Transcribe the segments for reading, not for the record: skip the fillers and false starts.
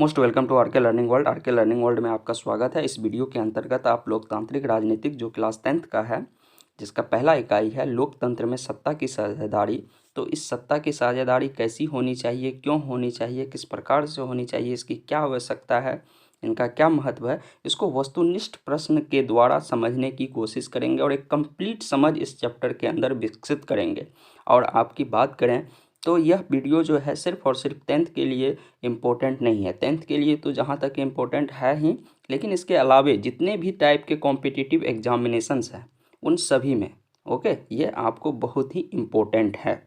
Most welcome to RK learning world. RK learning world में आपका स्वागत है। इस वीडियो के अंतर्गत आप लोकतांत्रिक राजनीतिक जो क्लास 10th का है, जिसका पहला इकाई है लोकतंत्र में सत्ता की साझेदारी। तो इस सत्ता की साझेदारी कैसी होनी चाहिए, क्यों होनी चाहिए, किस प्रकार से होनी चाहिए, इसकी क्या आवश्यकता है, इनका क्या महत्व है, इसको वस्तुनिष्ठ प्रश्न के द्वारा समझने की कोशिश करेंगे और एक कंप्लीट समझ इस चैप्टर के अंदर विकसित करेंगे। और आपकी बात करें तो यह वीडियो जो है सिर्फ और सिर्फ 10th के लिए इम्पोर्टेंट नहीं है। 10th के लिए तो जहाँ तक इम्पोर्टेंट है ही, लेकिन इसके अलावे जितने भी टाइप के कॉम्पिटिटिव एग्जामिनेशंस हैं उन सभी में ओके ये आपको बहुत ही इम्पोर्टेंट है।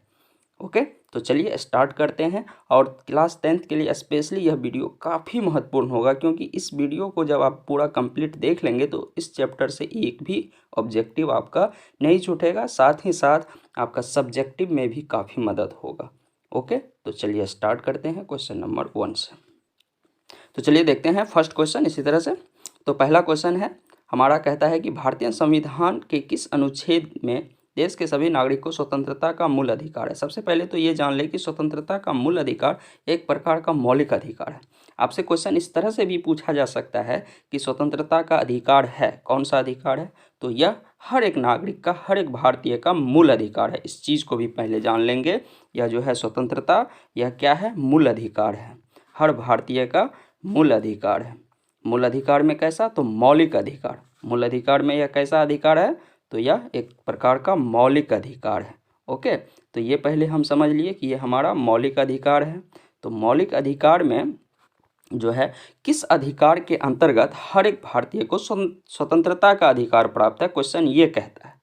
ओके तो चलिए स्टार्ट करते हैं। और क्लास 10th के लिए स्पेशली यह वीडियो काफ़ी महत्वपूर्ण होगा, क्योंकि इस वीडियो को जब आप पूरा कंप्लीट देख लेंगे तो इस चैप्टर से एक भी ऑब्जेक्टिव आपका नहीं छूटेगा, साथ ही साथ आपका सब्जेक्टिव में भी काफ़ी मदद होगा। ओके तो चलिए स्टार्ट करते हैं क्वेश्चन नंबर 1 से। तो चलिए देखते हैं फर्स्ट क्वेश्चन इसी तरह से। तो पहला क्वेश्चन है हमारा, कहता है कि भारतीय संविधान के किस अनुच्छेद में देश के सभी नागरिक को स्वतंत्रता का मूल अधिकार है। सबसे पहले तो ये जान लें कि स्वतंत्रता का मूल अधिकार एक प्रकार का मौलिक अधिकार है। आपसे क्वेश्चन इस तरह से भी पूछा जा सकता है कि स्वतंत्रता का अधिकार है, कौन सा अधिकार है, तो यह हर एक नागरिक का, हर एक भारतीय का मूल अधिकार है। इस चीज़ को भी पहले जान लेंगे। यह जो है स्वतंत्रता, यह क्या है, मूल अधिकार है, हर भारतीय का मूल अधिकार है। मूल अधिकार में कैसा, तो मौलिक अधिकार। मूल अधिकार में यह कैसा अधिकार है, तो यह एक प्रकार का मौलिक अधिकार है। ओके तो ये पहले हम समझ लिए कि ये हमारा मौलिक अधिकार है। तो मौलिक अधिकार में जो है किस अधिकार के अंतर्गत हर एक भारतीय को स्वतंत्रता का अधिकार प्राप्त है, क्वेश्चन ये कहता है।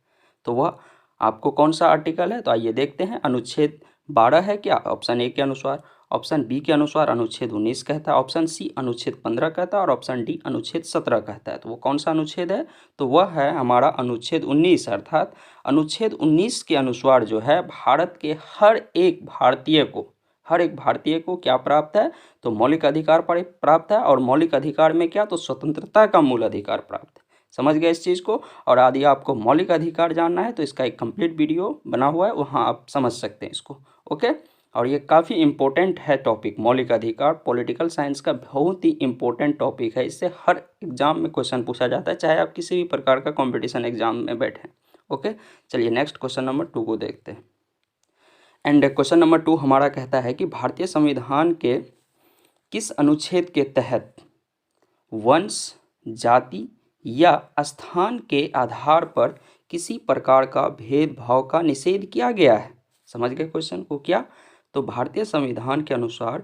तो वह आपको कौन सा आर्टिकल है, तो आइए देखते हैं। अनुच्छेद 12 है क्या, ऑप्शन ए के अनुसार। ऑप्शन बी के अनुसार अनुच्छेद 19 कहता है। ऑप्शन सी अनुच्छेद 15 कहता है। और ऑप्शन डी अनुच्छेद 17 कहता है। तो वो कौन सा अनुच्छेद है, तो वह है हमारा अनुच्छेद 19। अर्थात अनुच्छेद 19 के अनुसार जो है भारत के हर एक भारतीय को क्या प्राप्त है, तो मौलिक अधिकार प्राप्त है। और मौलिक अधिकार में क्या, तो स्वतंत्रता का मूल अधिकार प्राप्त है। समझ गए इस चीज़ को। और यदि आपको मौलिक अधिकार जानना है तो इसका एक कंप्लीट वीडियो बना हुआ है, वहाँ आप समझ सकते हैं इसको। ओके और ये काफ़ी इम्पोर्टेंट है टॉपिक, मौलिक अधिकार पॉलिटिकल साइंस का बहुत ही इम्पोर्टेंट टॉपिक है। इससे हर एग्जाम में क्वेश्चन पूछा जाता है, चाहे आप किसी भी प्रकार का कॉम्पिटिशन एग्जाम में बैठें। ओके चलिए नेक्स्ट क्वेश्चन नंबर 2 को देखते हैं। एंड क्वेश्चन नंबर 2 हमारा कहता है कि भारतीय संविधान के किस अनुच्छेद के तहत वंश, जाति या स्थान के आधार पर किसी प्रकार का भेदभाव का निषेध किया गया है। समझ गए क्वेश्चन को क्या, तो भारतीय संविधान के अनुसार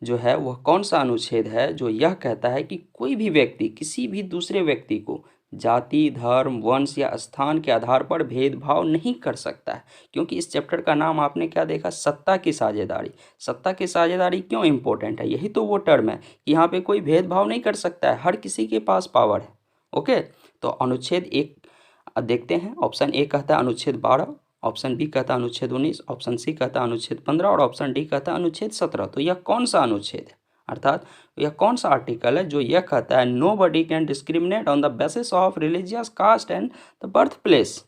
जो है वह कौन सा अनुच्छेद है जो यह कहता है कि कोई भी व्यक्ति किसी भी दूसरे व्यक्ति को जाति, धर्म, वंश या स्थान के आधार पर भेदभाव नहीं कर सकता है। क्योंकि इस चैप्टर का नाम आपने क्या देखा, सत्ता की साझेदारी। सत्ता की साझेदारी क्यों इंपॉर्टेंट है, यही तो वो टर्म है कि यहाँ पे कोई भेदभाव नहीं कर सकता है, हर किसी के पास पावर है। ओके तो अनुच्छेद 1 देखते हैं। ऑप्शन ए कहता है अनुच्छेद 12, ऑप्शन बी कहता है अनुच्छेद 19, ऑप्शन सी कहता है अनुच्छेद 15 और ऑप्शन डी कहता है अनुच्छेद 17। तो यह कौन सा अनुच्छेद है, अर्थात यह कौन सा आर्टिकल है जो यह कहता है nobody can discriminate on the basis of religious caste and the birth place.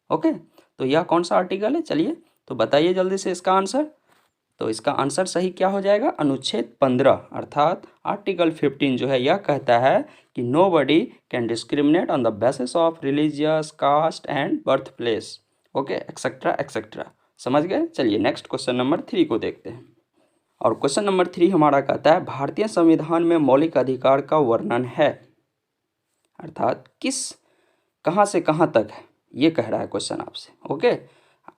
Okay तो यह कौन सा आर्टिकल है, चलिए तो बताइए जल्दी से इसका आंसर। तो इसका आंसर सही क्या हो जाएगा, अनुच्छेद 15 अर्थात आर्टिकल 15 जो है यह कहता है कि nobody can discriminate on the basis of religious caste and birth place. Okay etcetera etcetera, समझ गए। चलिए नेक्स्ट क्वेश्चन नंबर 3 को देखते हैं। और क्वेश्चन नंबर 3 हमारा कहता है भारतीय संविधान में मौलिक अधिकार का वर्णन है, अर्थात कहाँ से कहाँ तक है, ये कह रहा है क्वेश्चन आपसे। ओके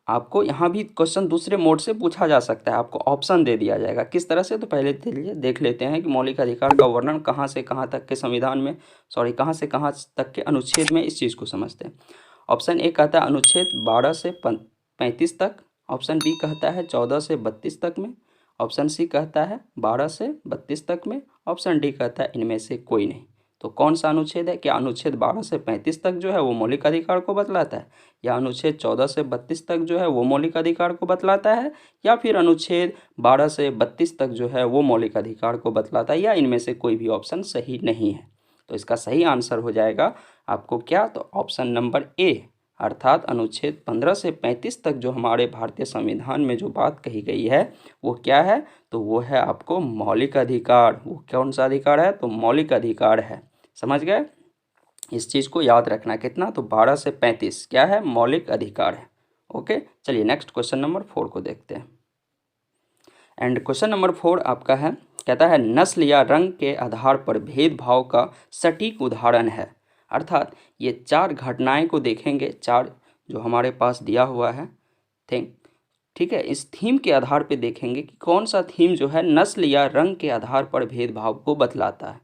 आपको यहाँ भी क्वेश्चन दूसरे मोड से पूछा जा सकता है, आपको ऑप्शन दे दिया जाएगा किस तरह से। तो पहले देख लेते हैं कि मौलिक अधिकार का वर्णन कहाँ से कहाँ तक के संविधान में, कहाँ से कहाँ तक के अनुच्छेद में, इस चीज़ को समझते हैं। ऑप्शन ए कहता है अनुच्छेद 12 से 35 तक, ऑप्शन बी कहता है 14 से 32 तक में, ऑप्शन सी कहता है 12 से 32 तक में, ऑप्शन डी कहता है इनमें से कोई नहीं। तो कौन सा अनुच्छेद है, क्या अनुच्छेद 12 से 35 तक जो है वो मौलिक अधिकार को बतलाता है, या अनुच्छेद 14 से 32 तक जो है वो मौलिक अधिकार को बतलाता है, या फिर अनुच्छेद 12 से 32 तक जो है वो मौलिक अधिकार को बतलाता है, या इनमें से कोई भी ऑप्शन सही नहीं है। तो इसका सही आंसर हो जाएगा आपको क्या, तो ऑप्शन नंबर ए अर्थात अनुच्छेद 15 से 35 तक जो हमारे भारतीय संविधान में जो बात कही गई है वो क्या है, तो वो है आपको मौलिक अधिकार। वो कौन सा अधिकार है, तो मौलिक अधिकार है। समझ गए, इस चीज़ को याद रखना। कितना, तो 12 से 35 क्या है, मौलिक अधिकार है। ओके, चलिए नेक्स्ट क्वेश्चन नंबर 4 को देखते हैं। एंड क्वेश्चन नंबर 4 आपका है, कहता है नस्ल या रंग के आधार पर भेदभाव का सटीक उदाहरण है। अर्थात ये 4 घटनाएं को देखेंगे, 4 जो हमारे पास दिया हुआ है थिंक, ठीक है, इस थीम के आधार पर देखेंगे कि कौन सा थीम जो है नस्ल या रंग के आधार पर भेदभाव को बतलाता है।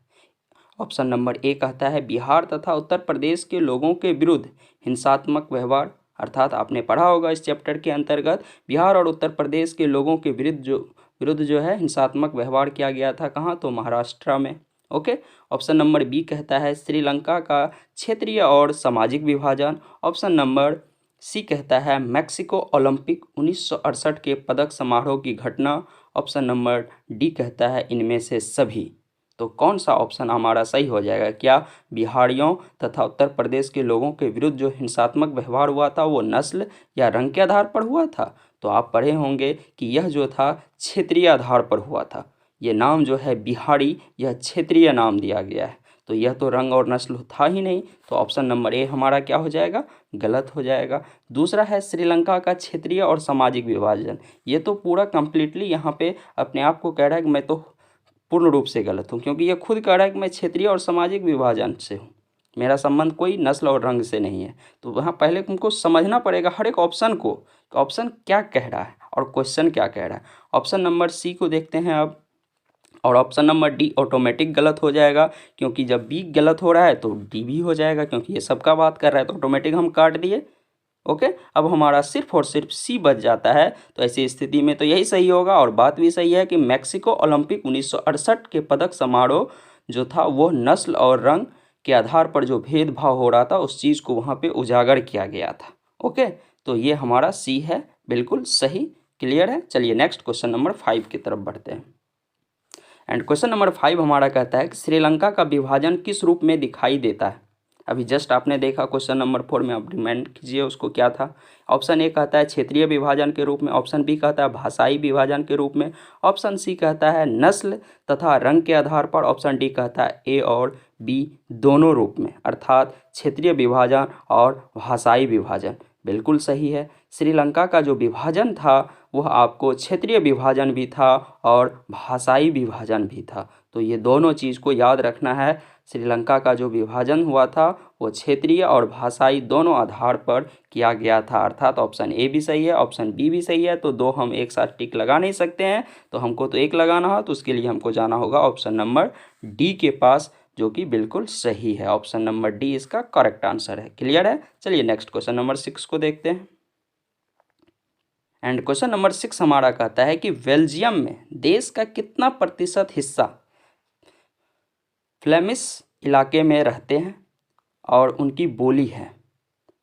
ऑप्शन नंबर ए कहता है बिहार तथा उत्तर प्रदेश के लोगों के विरुद्ध हिंसात्मक व्यवहार। अर्थात आपने पढ़ा होगा इस चैप्टर के अंतर्गत बिहार और उत्तर प्रदेश के लोगों के विरुद्ध जो है हिंसात्मक व्यवहार किया गया था, कहाँ, तो महाराष्ट्र में। ओके, ऑप्शन नंबर बी कहता है श्रीलंका का क्षेत्रीय और सामाजिक विभाजन। ऑप्शन नंबर सी कहता है मैक्सिको ओलंपिक 1968 के पदक समारोह की घटना। ऑप्शन नंबर डी कहता है इनमें से सभी। तो कौन सा ऑप्शन हमारा सही हो जाएगा, क्या बिहारियों तथा उत्तर प्रदेश के लोगों के विरुद्ध जो हिंसात्मक व्यवहार हुआ था वो नस्ल या रंग के आधार पर हुआ था? तो आप पढ़े होंगे कि यह जो था क्षेत्रीय आधार पर हुआ था। ये नाम जो है बिहारी, यह क्षेत्रीय नाम दिया गया है, तो यह तो रंग और नस्ल था ही नहीं। तो ऑप्शन नंबर ए हमारा क्या हो जाएगा, गलत हो जाएगा। दूसरा है श्रीलंका का क्षेत्रीय और सामाजिक विभाजन। ये तो पूरा कंप्लीटली यहाँ पे अपने आप को कह रहा है कि मैं तो पूर्ण रूप से गलत हूँ, क्योंकि ये खुद कह रहा है कि मैं क्षेत्रीय और सामाजिक विभाजन से हूँ, मेरा संबंध कोई नस्ल और रंग से नहीं है। तो वहाँ पहले तुमको समझना पड़ेगा हर एक ऑप्शन को, कि ऑप्शन क्या कह रहा है और क्वेश्चन क्या कह रहा है। ऑप्शन नंबर सी को देखते हैं अब, और ऑप्शन नंबर डी ऑटोमेटिक गलत हो जाएगा, क्योंकि जब बी गलत हो रहा है तो डी भी हो जाएगा, क्योंकि ये सबका बात कर रहा है, तो ऑटोमेटिक हम काट दिए। ओके, अब हमारा सिर्फ और सिर्फ सी बच जाता है। तो ऐसी स्थिति में तो यही सही होगा, और बात भी सही है कि मैक्सिको ओलंपिक 1968 के पदक समारोह जो था वो नस्ल और रंग के आधार पर जो भेदभाव हो रहा था उस चीज़ को वहाँ पे उजागर किया गया था। ओके, तो ये हमारा सी है, बिल्कुल सही। क्लियर है, चलिए नेक्स्ट क्वेश्चन नंबर 5 की तरफ बढ़ते हैं। एंड क्वेश्चन नंबर 5 हमारा कहता है कि श्रीलंका का विभाजन किस रूप में दिखाई देता है। अभी जस्ट आपने देखा क्वेश्चन नंबर 4 में, आप रिमाइंड कीजिए उसको क्या था। ऑप्शन ए कहता है क्षेत्रीय विभाजन के रूप में, ऑप्शन बी कहता है भाषाई विभाजन के रूप में, ऑप्शन सी कहता है नस्ल तथा रंग के आधार पर, ऑप्शन डी कहता है ए और बी दोनों रूप में, अर्थात क्षेत्रीय विभाजन और भाषाई विभाजन। बिल्कुल सही है, श्रीलंका का जो विभाजन था वह आपको क्षेत्रीय विभाजन भी था और भाषाई विभाजन भी था। तो ये दोनों चीज़ को याद रखना है। श्रीलंका का जो विभाजन हुआ था वो क्षेत्रीय और भाषाई दोनों आधार पर किया गया था, अर्थात ऑप्शन ए भी सही है, ऑप्शन बी भी सही है। तो दो हम एक साथ टिक लगा नहीं सकते हैं, तो हमको तो एक लगाना हो, तो उसके लिए हमको जाना होगा ऑप्शन नंबर डी के पास, जो कि बिल्कुल सही है। ऑप्शन नंबर डी इसका करेक्ट आंसर है। क्लियर है, चलिए नेक्स्ट क्वेश्चन नंबर 6 को देखते हैं। एंड क्वेश्चन नंबर 6 हमारा कहता है कि बेल्जियम में देश का कितना प्रतिशत हिस्सा फ्लेमिश इलाके में रहते हैं और उनकी बोली है।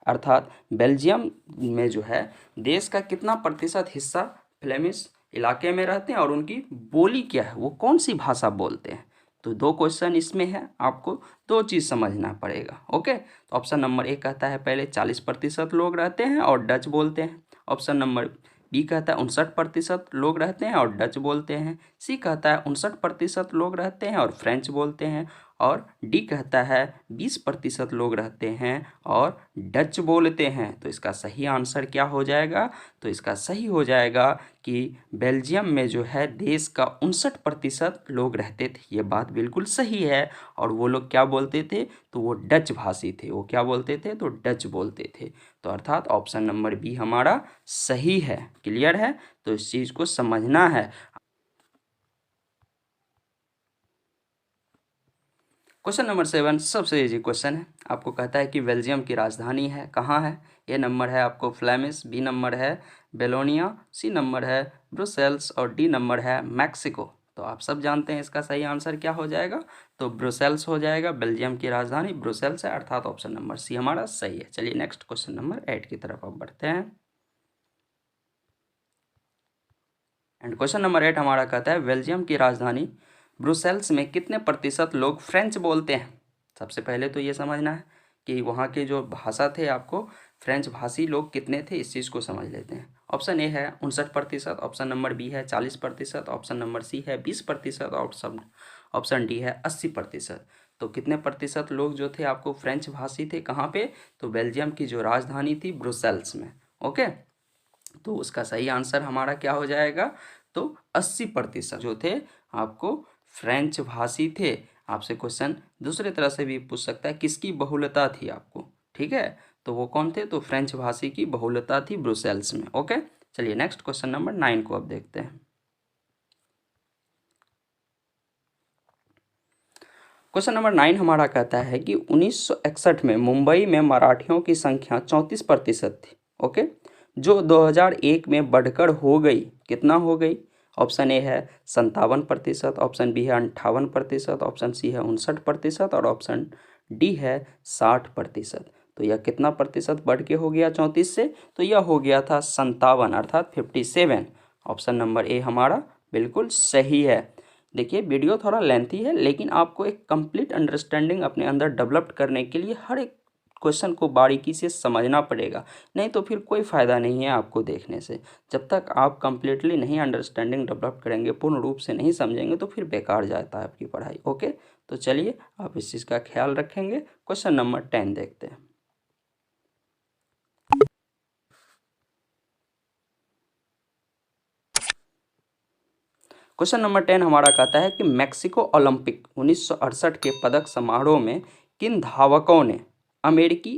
अर्थात बेल्जियम में जो है देश का कितना प्रतिशत हिस्सा फ्लेमिश इलाके में रहते हैं और उनकी बोली क्या है, वो कौन सी भाषा बोलते हैं। तो दो क्वेश्चन इसमें है, आपको दो चीज़ समझना पड़ेगा। ओके, तो ऑप्शन नंबर ए कहता है पहले 40% लोग रहते हैं और डच बोलते हैं। ऑप्शन नंबर बी कहता है 59% लोग रहते हैं और डच बोलते हैं। सी कहता है 59% लोग रहते हैं और फ्रेंच बोलते हैं। और डी कहता है 20% लोग रहते हैं और डच बोलते हैं। तो इसका सही आंसर क्या हो जाएगा, तो इसका सही हो जाएगा कि बेल्जियम में जो है देश का 59% लोग रहते थे। ये बात बिल्कुल सही है। और वो लोग क्या बोलते थे, तो वो डच भाषी थे। वो क्या बोलते थे, तो डच बोलते थे। तो अर्थात ऑप्शन नंबर बी हमारा सही है। क्लियर है, तो इस चीज़ को समझना है। क्वेश्चन नंबर 7 सबसे इजी क्वेश्चन है। आपको कहता है कि बेल्जियम की राजधानी है, कहाँ है। ए नंबर है आपको फ्लेमिश, बी नंबर है बेलोनिया, सी नंबर है ब्रुसेल्स और डी नंबर है मैक्सिको। तो आप सब जानते हैं इसका सही आंसर क्या हो जाएगा, तो ब्रुसेल्स हो जाएगा। बेल्जियम की राजधानी ब्रुसेल्स है, अर्थात ऑप्शन नंबर सी हमारा सही है। चलिए नेक्स्ट क्वेश्चन नंबर 8 की तरफ अब बढ़ते हैं। एंड क्वेश्चन नंबर 8 हमारा कहता है बेल्जियम की राजधानी ब्रुसेल्स में कितने प्रतिशत लोग फ्रेंच बोलते हैं। सबसे पहले तो ये समझना है कि वहाँ के जो भाषा थे आपको फ्रेंच भाषी लोग कितने थे, इस चीज़ को समझ लेते हैं। ऑप्शन ए है 59%, ऑप्शन नंबर बी है 40%, ऑप्शन नंबर सी है 20%, ऑप्शन डी है 80%। तो कितने प्रतिशत लोग जो थे आपको फ्रेंच भाषी थे, कहाँ पे? तो बेल्जियम की जो राजधानी थी ब्रुसेल्स में। ओके, तो उसका सही आंसर हमारा क्या हो जाएगा? तो 80% जो थे आपको फ्रेंच भाषी थे। आपसे क्वेश्चन दूसरे तरह से भी पूछ सकता है, किसकी बहुलता थी आपको, ठीक है? तो वो कौन थे? तो फ्रेंच भाषी की बहुलता थी ब्रुसेल्स में। ओके, चलिए नेक्स्ट क्वेश्चन नंबर 9 को अब देखते हैं। क्वेश्चन नंबर 9 हमारा कहता है कि 1961 में मुंबई में मराठियों की संख्या 34% थी। ओके, जो 2001 में बढ़कर हो गई, कितना हो गई? ऑप्शन ए है 57%, ऑप्शन बी है 58%, ऑप्शन सी है 59% और ऑप्शन डी है 60%। तो यह कितना प्रतिशत बढ़ के हो गया 34 से? तो यह हो गया था 57 अर्थात 57। ऑप्शन नंबर ए हमारा बिल्कुल सही है। देखिए वीडियो थोड़ा लेंथी है, लेकिन आपको एक कंप्लीट अंडरस्टैंडिंग अपने अंदर डेवलप करने के लिए हर एक क्वेश्चन को बारीकी से समझना पड़ेगा, नहीं तो फिर कोई फ़ायदा नहीं है आपको देखने से। जब तक आप कंप्लीटली नहीं अंडरस्टैंडिंग डेवलप करेंगे, पूर्ण रूप से नहीं समझेंगे, तो फिर बेकार जाता है आपकी पढ़ाई। ओके, तो चलिए आप इस चीज़ का ख्याल रखेंगे। क्वेश्चन नंबर 10 देखते हैं। क्वेश्चन नंबर 10 हमारा कहता है कि मैक्सिको ओलंपिक 1968 के पदक समारोह में किन धावकों ने अमेरिकी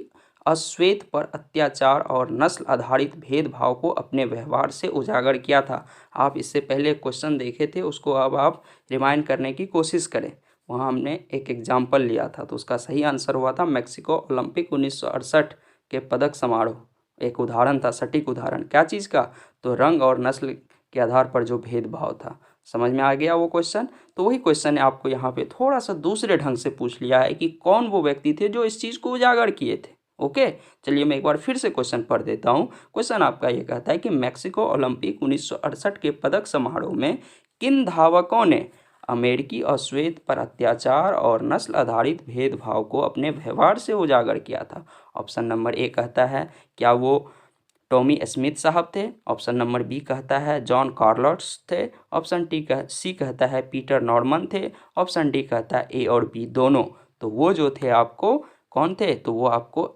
अश्वेत पर अत्याचार और नस्ल आधारित भेदभाव को अपने व्यवहार से उजागर किया था? आप इससे पहले क्वेश्चन देखे थे, उसको अब आप रिमाइंड करने की कोशिश करें। वहाँ हमने एक एग्जाम्पल लिया था, तो उसका सही आंसर हुआ था मैक्सिको ओलंपिक 1968 के पदक समारोह। एक उदाहरण था, सटीक उदाहरण, क्या चीज़ का? तो रंग और नस्ल के आधार पर जो भेदभाव था। समझ में आ गया वो क्वेश्चन? तो वही क्वेश्चन है, आपको यहाँ पे थोड़ा सा दूसरे ढंग से पूछ लिया है कि कौन वो व्यक्ति थे जो इस चीज़ को उजागर किए थे। ओके, चलिए मैं एक बार फिर से क्वेश्चन पढ़ देता हूँ। क्वेश्चन आपका ये कहता है कि मैक्सिको ओलंपिक 1968 के पदक समारोह में किन धावकों ने अमेरिकी अश्वेत पर अत्याचार और नस्ल आधारित भेदभाव को अपने व्यवहार से उजागर किया था? ऑप्शन नंबर ए कहता है क्या वो टॉमी स्मिथ साहब थे, ऑप्शन नंबर बी कहता है जॉन कार्लोस थे, ऑप्शन सी कहता है पीटर नॉर्मन थे, ऑप्शन डी कहता है ए और बी दोनों। तो वो जो थे आपको कौन थे? तो वो आपको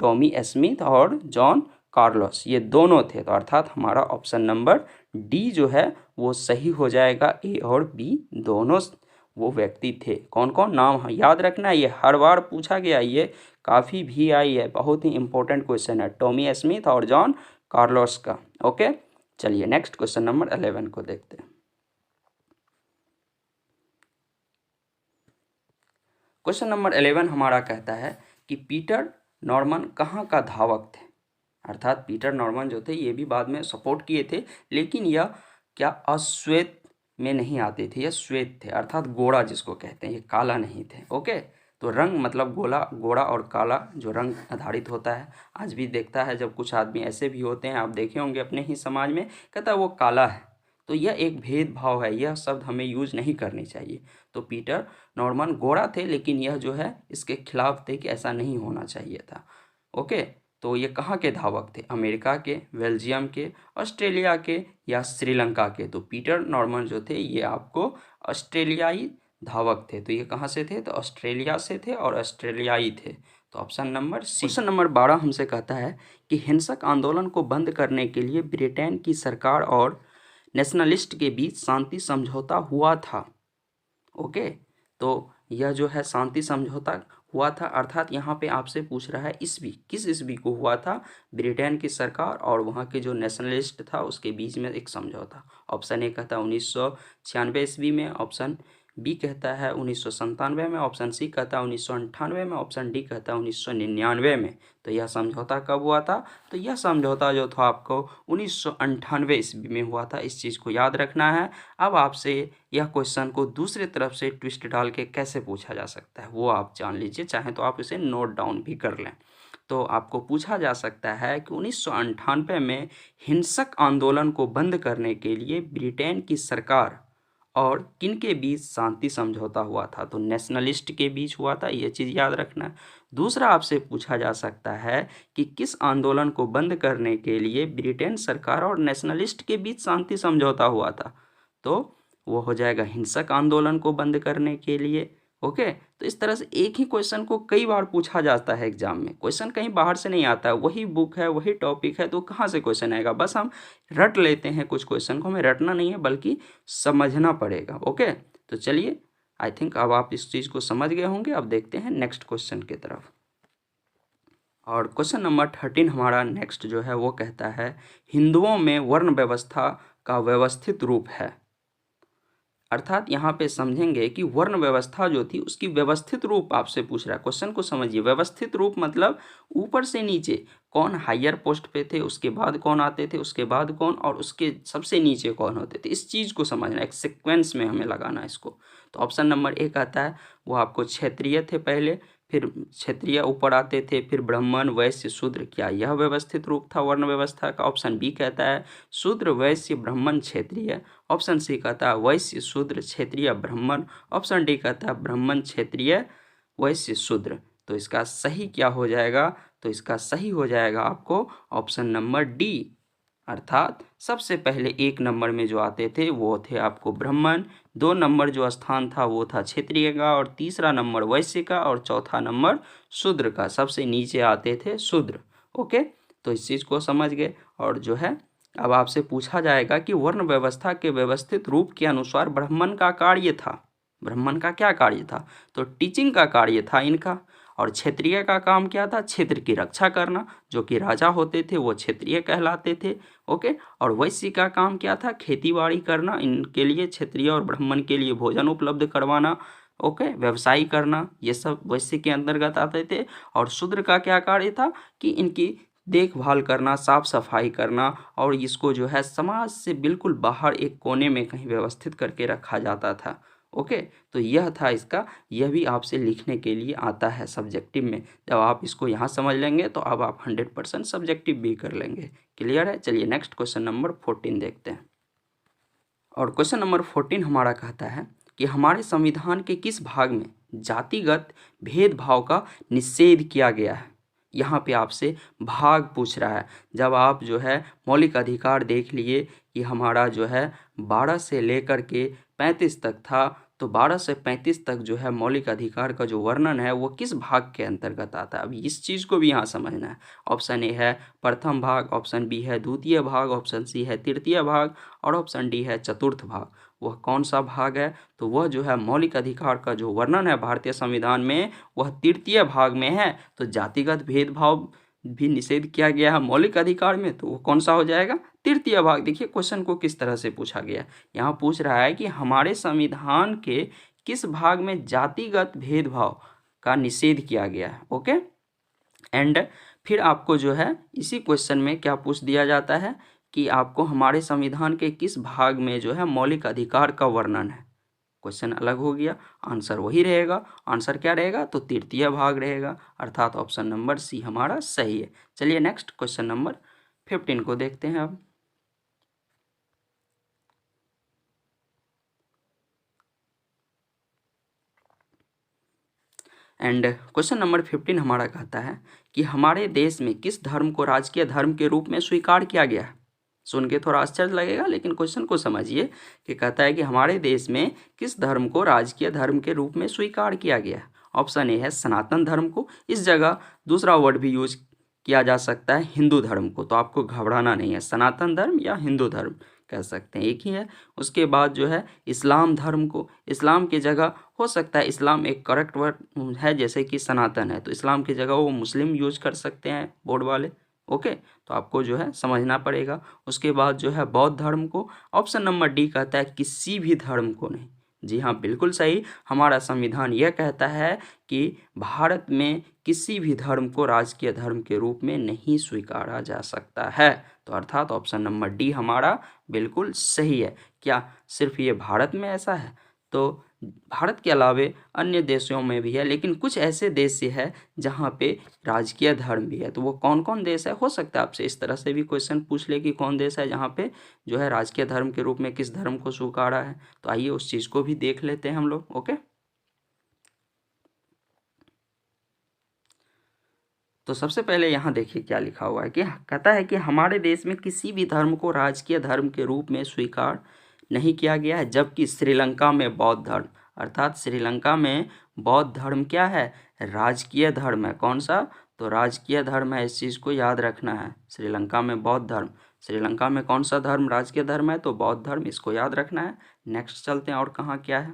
टॉमी स्मिथ और जॉन कार्लोस, ये दोनों थे। तो अर्थात हमारा ऑप्शन नंबर डी जो है वो सही हो जाएगा, ए और बी दोनों वो व्यक्ति थे। कौन कौन नाम याद रखना, ये हर बार पूछा गया, ये काफ़ी भी आई है, बहुत ही इंपॉर्टेंट क्वेश्चन है, टॉमी स्मिथ और जॉन कार्लोस का। ओके, चलिए नेक्स्ट क्वेश्चन नंबर 11 को देखते हैं। क्वेश्चन नंबर 11 हमारा कहता है कि पीटर नॉर्मन कहाँ का धावक थे? अर्थात पीटर नॉर्मन जो थे ये भी बाद में सपोर्ट किए थे, लेकिन यह क्या अश्वेत में नहीं आते थे, यह श्वेत थे, अर्थात गोरा जिसको कहते हैं, ये काला नहीं थे। ओके, तो रंग मतलब गोरा और काला जो रंग आधारित होता है, आज भी देखता है जब कुछ आदमी ऐसे भी होते हैं, आप देखे होंगे अपने ही समाज में, कहता है वो काला है, तो यह एक भेदभाव है, यह शब्द हमें यूज नहीं करनी चाहिए। तो पीटर नॉर्मन गोरा थे, लेकिन यह जो है इसके खिलाफ थे कि ऐसा नहीं होना चाहिए था। ओके, तो ये कहाँ के धावक थे? अमेरिका के, बेल्जियम के, ऑस्ट्रेलिया के या श्रीलंका के? तो पीटर नॉर्मन जो थे ये आपको ऑस्ट्रेलियाई धावक थे। तो ये कहाँ से थे? तो ऑस्ट्रेलिया से थे और ऑस्ट्रेलियाई थे। तो option number C. Question number 12 हमसे कहता है कि हिंसक आंदोलन को बंद करने के लिए ब्रिटेन की सरकार और नेशनलिस्ट के बीच शांति समझौता हुआ था। ओके, तो यह जो है शांति समझौता हुआ था, अर्थात यहाँ पे आपसे पूछ रहा है ईस्वी, किस ईस्वी को हुआ था? ब्रिटेन की सरकार और वहाँ के जो नेशनलिस्ट था उसके बीच में एक समझौता। ऑप्शन ए कहता है 1996 ईस्वी में, ऑप्शन बी कहता है 1997 में, ऑप्शन सी कहता है 1998 में, ऑप्शन डी कहता है 1999 में। तो यह समझौता कब हुआ था? तो यह समझौता जो था आपको 1998 ईस्वी में हुआ था, इस चीज़ को याद रखना है। अब आपसे यह क्वेश्चन को दूसरे तरफ से ट्विस्ट डाल के कैसे पूछा जा सकता है वो आप जान लीजिए, चाहे तो आप इसे नोट डाउन भी कर लें। तो आपको पूछा जा सकता है कि 1998 में हिंसक आंदोलन को बंद करने के लिए ब्रिटेन की सरकार और किन के बीच शांति समझौता हुआ था? तो नेशनलिस्ट के बीच हुआ था, ये चीज़ याद रखना। दूसरा आपसे पूछा जा सकता है कि किस आंदोलन को बंद करने के लिए ब्रिटेन सरकार और नेशनलिस्ट के बीच शांति समझौता हुआ था? तो वो हो जाएगा हिंसक आंदोलन को बंद करने के लिए। ओके, तो इस तरह से एक ही क्वेश्चन को कई बार पूछा जाता है एग्जाम में। क्वेश्चन कहीं बाहर से नहीं आता है, वही बुक है, वही टॉपिक है, तो कहाँ से क्वेश्चन आएगा? बस हम रट लेते हैं कुछ क्वेश्चन को, हमें रटना नहीं है बल्कि समझना पड़ेगा। ओके, तो चलिए, आई थिंक अब आप इस चीज़ को समझ गए होंगे। अब देखते हैं नेक्स्ट क्वेश्चन की तरफ। और क्वेश्चन नंबर 13 हमारा नेक्स्ट जो है वो कहता है, हिंदुओं में वर्ण व्यवस्था का व्यवस्थित रूप है। अर्थात यहाँ पे समझेंगे कि वर्ण व्यवस्था जो थी उसकी व्यवस्थित रूप आपसे पूछ रहा है। क्वेश्चन को समझिए, व्यवस्थित रूप मतलब ऊपर से नीचे कौन हायर पोस्ट पे थे, उसके बाद कौन आते थे, उसके बाद कौन, और उसके सबसे नीचे कौन होते थे। इस चीज़ को समझना, एक सीक्वेंस में हमें लगाना है इसको। तो ऑप्शन नंबर ए आता है वो आपको क्षत्रिय थे पहले, फिर क्षत्रिय ऊपर आते थे, फिर ब्राह्मण, वैश्य, शूद्र। क्या यह व्यवस्थित रूप था वर्ण व्यवस्था का? ऑप्शन बी कहता है शूद्र, वैश्य, ब्राह्मण, क्षत्रिय। ऑप्शन सी कहता है वैश्य, शूद्र, क्षत्रिय, ब्राह्मण। ऑप्शन डी कहता है ब्राह्मण, क्षत्रिय, वैश्य, शूद्र। तो इसका सही क्या हो जाएगा? तो इसका सही हो जाएगा आपको ऑप्शन नंबर डी। अर्थात सबसे पहले 1 नंबर में जो आते थे वो थे आपको ब्राह्मण, 2 नंबर जो स्थान था वो था क्षत्रिय का, और तीसरा नंबर वैश्य का, और चौथा नंबर शूद्र का। सबसे नीचे आते थे शूद्र। ओके, तो इस चीज़ को समझ गए। और जो है अब आपसे पूछा जाएगा कि वर्ण व्यवस्था के व्यवस्थित रूप के अनुसार ब्राह्मण का कार्य था। ब्राह्मण का क्या कार्य था? तो टीचिंग का कार्य था इनका। और क्षत्रिय का काम क्या था? क्षेत्र की रक्षा करना। जो कि राजा होते थे वो क्षत्रिय कहलाते थे। ओके, और वैश्य का काम क्या था? खेती बाड़ी करना। इनके लिए, क्षत्रिय और ब्राह्मण के लिए भोजन उपलब्ध करवाना। ओके, व्यवसाय करना, ये सब वैश्य के अंतर्गत आते थे। और शूद्र का क्या कार्य था? कि इनकी देखभाल करना, साफ सफाई करना, और इसको जो है समाज से बिल्कुल बाहर एक कोने में कहीं व्यवस्थित करके रखा जाता था। ओके, तो यह था इसका। यह भी आपसे लिखने के लिए आता है सब्जेक्टिव में। जब आप इसको यहाँ समझ लेंगे तो अब आप 100% सब्जेक्टिव भी कर लेंगे। क्लियर है? चलिए नेक्स्ट क्वेश्चन नंबर 14 देखते हैं। और क्वेश्चन नंबर 14 हमारा कहता है कि हमारे संविधान के किस भाग में जातिगत भेदभाव का निषेध किया गया है? यहाँ पे आपसे भाग पूछ रहा है। जब आप जो है मौलिक अधिकार देख लिए कि हमारा जो है 12 से लेकर के 35 तक था, तो 12 से 35 तक जो है मौलिक अधिकार का जो वर्णन है वो किस भाग के अंतर्गत आता है? अब इस चीज़ को भी यहाँ समझना है। ऑप्शन ए है प्रथम भाग, ऑप्शन बी है द्वितीय भाग, ऑप्शन सी है तृतीय भाग, और ऑप्शन डी है चतुर्थ भाग। वह कौन सा भाग है? तो वह जो है मौलिक अधिकार का जो वर्णन है भारतीय संविधान में वह तृतीय भाग में है। तो जातिगत भेदभाव भी निषेध किया गया है मौलिक अधिकार में, तो वो कौन सा हो जाएगा? तृतीय भाग। देखिए क्वेश्चन को किस तरह से पूछा गया। यहाँ पूछ रहा है कि हमारे संविधान के किस भाग में जातिगत भेदभाव का निषेध किया गया है। ओके, एंड फिर आपको जो है इसी क्वेश्चन में क्या पूछ दिया जाता है कि आपको हमारे संविधान के किस भाग में जो है मौलिक अधिकार का वर्णन है। क्वेश्चन अलग हो गया, आंसर वही रहेगा। आंसर क्या रहेगा? तो तृतीय भाग रहेगा। अर्थात ऑप्शन नंबर सी हमारा सही है। चलिए नेक्स्ट क्वेश्चन नंबर 15 को देखते हैं अब। एंड क्वेश्चन नंबर 15 हमारा कहता है कि हमारे देश में किस धर्म को राजकीय धर्म के रूप में स्वीकार किया गया है? सुन के थोड़ा आश्चर्य लगेगा, लेकिन क्वेश्चन को समझिए कि कहता है कि हमारे देश में किस धर्म को राजकीय धर्म के रूप में स्वीकार किया गया है। ऑप्शन ए है सनातन धर्म को। इस जगह दूसरा वर्ड भी यूज किया जा सकता है हिंदू धर्म को, तो आपको घबराना नहीं है। सनातन धर्म या हिंदू धर्म कह सकते हैं, एक ही है। उसके बाद जो है इस्लाम धर्म को, इस्लाम की जगह हो सकता है, इस्लाम एक करेक्ट वर्ड है जैसे कि सनातन है, तो इस्लाम की जगह वो मुस्लिम यूज कर सकते हैं बोर्ड वाले। ओके, तो आपको जो है समझना पड़ेगा। उसके बाद जो है बौद्ध धर्म को। ऑप्शन नंबर डी कहता है किसी भी धर्म को नहीं। जी हाँ, बिल्कुल सही। हमारा संविधान यह कहता है कि भारत में किसी भी धर्म को राजकीय धर्म के रूप में नहीं स्वीकारा जा सकता है। तो अर्थात ऑप्शन नंबर डी हमारा बिल्कुल सही है। क्या सिर्फ ये भारत में ऐसा है? तो भारत के अलावे अन्य देशों में भी है, लेकिन कुछ ऐसे देश है जहाँ पे राजकीय धर्म भी है। तो वो कौन कौन देश है? हो सकता है आपसे इस तरह से भी क्वेश्चन पूछ ले कि कौन देश है जहाँ पे जो है राजकीय धर्म के रूप में किस धर्म को स्वीकारा है। तो आइए उस चीज़ को भी देख लेते हैं हम लोग। ओके, तो सबसे पहले यहाँ देखिए क्या लिखा हुआ है कि कहता है कि हमारे देश में किसी भी धर्म को राजकीय धर्म के रूप में स्वीकार नहीं किया गया है, जबकि श्रीलंका में बौद्ध धर्म, अर्थात श्रीलंका में बौद्ध धर्म क्या है? राजकीय धर्म है। कौन सा? तो राजकीय धर्म है, इस चीज़ को याद रखना है। श्रीलंका में बौद्ध धर्म, श्रीलंका में कौन सा धर्म राजकीय धर्म है? तो बौद्ध धर्म, इसको याद रखना है। नेक्स्ट चलते हैं और कहाँ क्या है।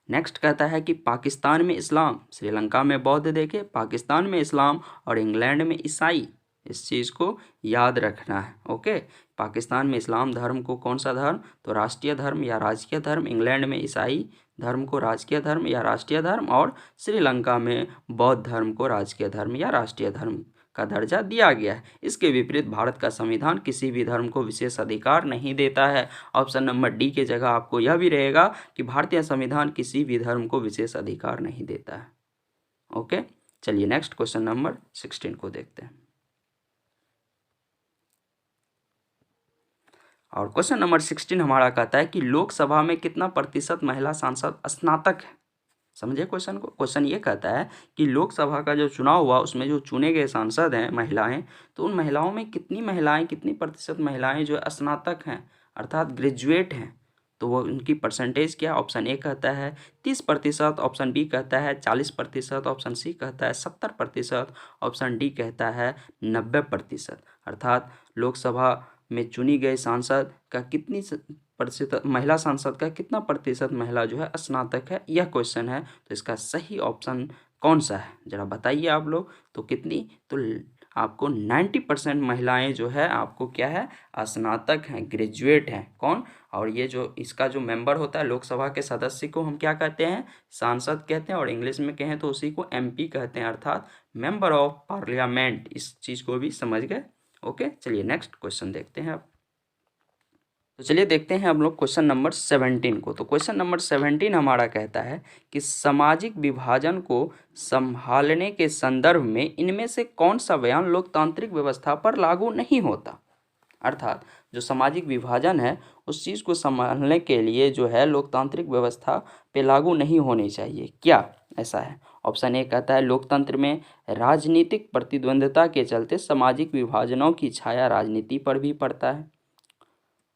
नेक्स्ट कहता है कि पाकिस्तान में इस्लाम, श्रीलंका में बौद्ध, देखे पाकिस्तान में इस्लाम और इंग्लैंड में ईसाई, इस चीज़ को याद रखना है। ओके, पाकिस्तान में इस्लाम धर्म को कौन सा धर्म? तो राष्ट्रीय धर्म या राजकीय धर्म, इंग्लैंड में ईसाई धर्म को राजकीय धर्म या राष्ट्रीय धर्म, और श्रीलंका में बौद्ध धर्म को राजकीय धर्म या राष्ट्रीय धर्म का दर्जा दिया गया है। इसके विपरीत भारत का संविधान किसी भी धर्म को विशेष अधिकार नहीं देता है। ऑप्शन नंबर डी के जगह आपको यह भी रहेगा कि भारतीय संविधान किसी भी धर्म को विशेष अधिकार नहीं देता है। ओके, चलिए नेक्स्ट क्वेश्चन नंबर 16 को देखते हैं। और क्वेश्चन नंबर 16 हमारा कहता है कि लोकसभा में कितना प्रतिशत महिला सांसद स्नातक है? समझे क्वेश्चन को। क्वेश्चन ये कहता है कि लोकसभा का जो चुनाव हुआ उसमें जो चुने गए सांसद हैं महिलाएं, तो उन महिलाओं में कितनी महिलाएं, कितनी प्रतिशत महिलाएं जो स्नातक हैं अर्थात ग्रेजुएट हैं, तो वो उनकी परसेंटेज क्या? ऑप्शन ए कहता है 30%, ऑप्शन बी कहता है 40%, ऑप्शन सी कहता है 70%, ऑप्शन डी कहता है 90%। अर्थात लोकसभा में चुनी गई सांसद का कितनी प्रतिशत, महिला सांसद का कितना प्रतिशत महिला जो है स्नातक है, यह क्वेश्चन है। तो इसका सही ऑप्शन कौन सा है जरा बताइए आप लोग। तो कितनी? तो आपको 90% महिलाएं जो है आपको क्या है? स्नातक हैं, ग्रेजुएट हैं। कौन? और ये जो इसका जो मेंबर होता है लोकसभा के सदस्य को हम क्या कहते हैं? सांसद कहते हैं, और इंग्लिश में कहें तो उसी को एमपी कहते हैं, अर्थात मेंबर ऑफ पार्लियामेंट। इस चीज़ को भी समझ गए। ओके, चलिए नेक्स्ट क्वेश्चन देखते हैं अब। तो चलिए देखते हैं हम लोग क्वेश्चन नंबर 17 को। तो क्वेश्चन नंबर 17 हमारा कहता है कि सामाजिक विभाजन को संभालने के संदर्भ में इनमें से कौन सा बयान लोकतांत्रिक व्यवस्था पर लागू नहीं होता? अर्थात जो सामाजिक विभाजन है उस चीज़ को संभालने के लिए जो है लोकतांत्रिक व्यवस्था पे लागू नहीं होनी चाहिए। क्या ऐसा है? ऑप्शन ए कहता है लोकतंत्र में राजनीतिक प्रतिद्वंद्विता के चलते सामाजिक विभाजनों की छाया राजनीति पर भी पड़ता है।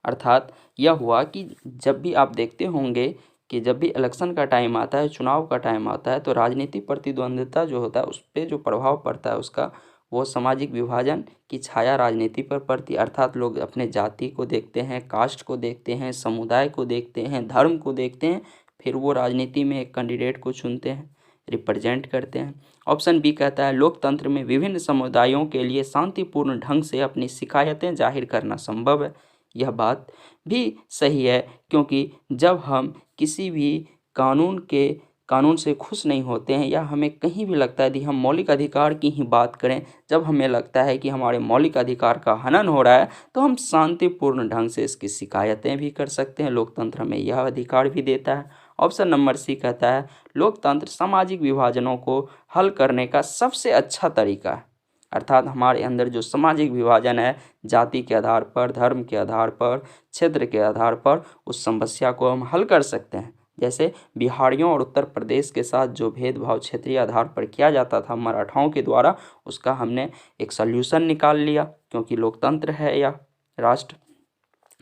अर्थात यह हुआ कि जब भी आप देखते होंगे कि जब भी इलेक्शन का टाइम आता है, चुनाव का टाइम आता है, तो राजनीतिक प्रतिद्वंद्विता जो होता है उस पर जो प्रभाव पड़ता है उसका, वो सामाजिक विभाजन की छाया राजनीति पर पड़ती है। अर्थात लोग अपने जाति को देखते हैं, कास्ट को देखते हैं, समुदाय को देखते हैं, धर्म को देखते हैं, फिर वो राजनीति में एक कैंडिडेट को चुनते हैं, रिप्रेजेंट करते हैं। ऑप्शन बी कहता है लोकतंत्र में विभिन्न समुदायों के लिए शांतिपूर्ण ढंग से अपनी शिकायतें जाहिर करना संभव है। यह बात भी सही है, क्योंकि जब हम किसी भी कानून से खुश नहीं होते हैं या हमें कहीं भी लगता है कि हम मौलिक अधिकार की ही बात करें, जब हमें लगता है कि हमारे मौलिक अधिकार का हनन हो रहा है, तो हम शांतिपूर्ण ढंग से इसकी शिकायतें भी कर सकते हैं। लोकतंत्र हमें यह अधिकार भी देता है। ऑप्शन नंबर सी कहता है लोकतंत्र सामाजिक विभाजनों को हल करने का सबसे अच्छा तरीका है। अर्थात हमारे अंदर जो सामाजिक विभाजन है, जाति के आधार पर, धर्म के आधार पर, क्षेत्र के आधार पर, उस समस्या को हम हल कर सकते हैं। जैसे बिहारियों और उत्तर प्रदेश के साथ जो भेदभाव क्षेत्रीय आधार पर किया जाता था मराठाओं के द्वारा, उसका हमने एक सल्यूशन निकाल लिया, क्योंकि लोकतंत्र है या राष्ट्र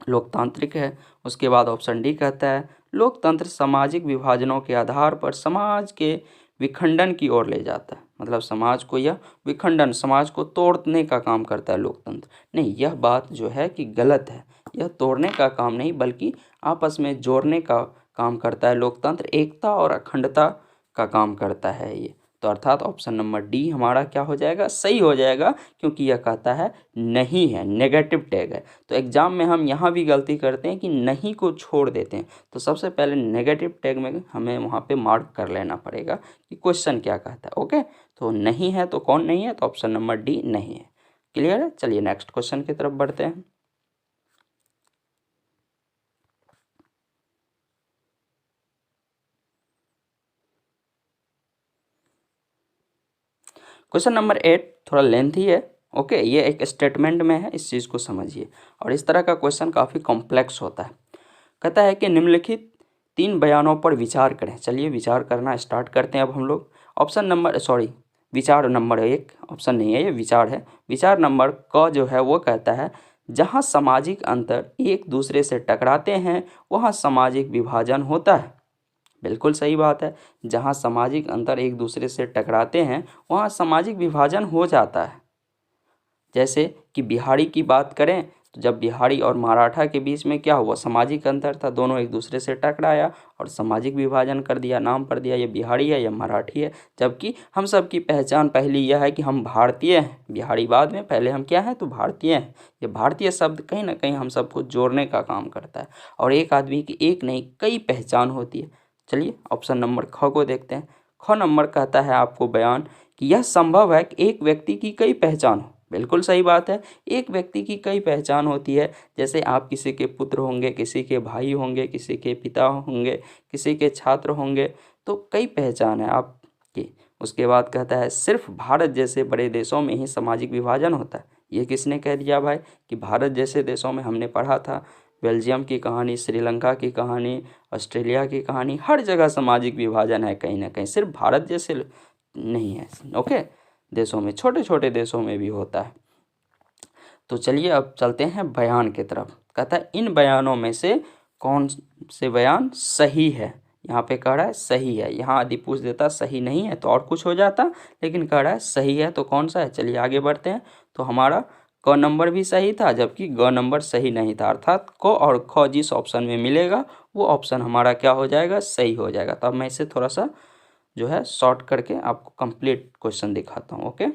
लोकतांत्रिक है। उसके बाद ऑप्शन डी कहता है लोकतंत्र सामाजिक विभाजनों के आधार पर समाज के विखंडन की ओर ले जाता है। मतलब समाज को यह विखंडन, समाज को तोड़ने का काम करता है लोकतंत्र। नहीं, यह बात जो है कि गलत है। यह तोड़ने का काम नहीं बल्कि आपस में जोड़ने का काम करता है लोकतंत्र, एकता और अखंडता का काम करता है ये। तो अर्थात ऑप्शन नंबर डी हमारा क्या हो जाएगा? सही हो जाएगा, क्योंकि यह कहता है नहीं है, नेगेटिव टैग है। तो एग्जाम में हम यहाँ भी गलती करते हैं कि नहीं को छोड़ देते हैं। तो सबसे पहले नेगेटिव टैग में हमें वहाँ पे मार्क कर लेना पड़ेगा कि क्वेश्चन क्या कहता है। ओके, तो नहीं है तो कौन नहीं है? तो ऑप्शन नंबर डी नहीं है। क्लियर है? चलिए नेक्स्ट क्वेश्चन की तरफ बढ़ते हैं। क्वेश्चन नंबर 8 थोड़ा लेंथी है। ओके, ये एक स्टेटमेंट में है, इस चीज़ को समझिए। और इस तरह का क्वेश्चन काफ़ी कॉम्प्लेक्स होता है। कहता है कि निम्नलिखित 3 बयानों पर विचार करें। चलिए विचार करना स्टार्ट करते हैं अब हम लोग। विचार नंबर 1, ऑप्शन नहीं है ये, विचार है। विचार नंबर क जो है वो कहता है, जहाँ सामाजिक अंतर एक दूसरे से टकराते हैं वहाँ सामाजिक विभाजन होता है। बिल्कुल सही बात है, जहाँ सामाजिक अंतर एक दूसरे से टकराते हैं वहाँ सामाजिक विभाजन हो जाता है। जैसे कि बिहारी की बात करें तो जब बिहारी और मराठा के बीच में क्या हुआ, सामाजिक अंतर था, दोनों एक दूसरे से टकराया और सामाजिक विभाजन कर दिया, नाम पर दिया ये बिहारी है, यह मराठी है। जबकि हम सब की पहचान पहली यह है कि हम भारतीय हैं, बिहारी बाद में, पहले हम क्या हैं तो भारतीय हैं। ये भारतीय शब्द कहीं ना कहीं हम सबको जोड़ने का काम करता है। और एक आदमी की एक नहीं कई पहचान होती है। चलिए ऑप्शन नंबर ख को देखते हैं। ख नंबर कहता है आपको बयान कि यह संभव है कि एक व्यक्ति की कई पहचान हो। बिल्कुल सही बात है, एक व्यक्ति की कई पहचान होती है। जैसे आप किसी के पुत्र होंगे, किसी के भाई होंगे, किसी के पिता होंगे, किसी के छात्र होंगे, तो कई पहचान है आपकी। उसके बाद कहता है सिर्फ भारत जैसे बड़े देशों में ही सामाजिक विभाजन होता है। ये किसने कह दिया भाई कि भारत जैसे देशों में? हमने पढ़ा था बेल्जियम की कहानी, श्रीलंका की कहानी, ऑस्ट्रेलिया की कहानी, हर जगह सामाजिक विभाजन है कहीं ना कहीं, सिर्फ भारत जैसे नहीं है। ओके, देशों में, छोटे छोटे देशों में भी होता है। तो चलिए अब चलते हैं बयान की तरफ। कहता है इन बयानों में से कौन से बयान सही है। यहाँ पे कह रहा है सही है, यहाँ यदि पूछ देता सही नहीं है तो और कुछ हो जाता, लेकिन कह रहा है सही है, तो कौन सा है? चलिए आगे बढ़ते हैं। तो हमारा क नंबर भी सही था जबकि ग नंबर सही नहीं था, अर्थात क और ख जिस ऑप्शन में मिलेगा वो ऑप्शन हमारा क्या हो जाएगा? सही हो जाएगा। तो अब मैं इसे थोड़ा सा जो है शॉर्ट करके आपको कंप्लीट क्वेश्चन दिखाता हूँ। ओके,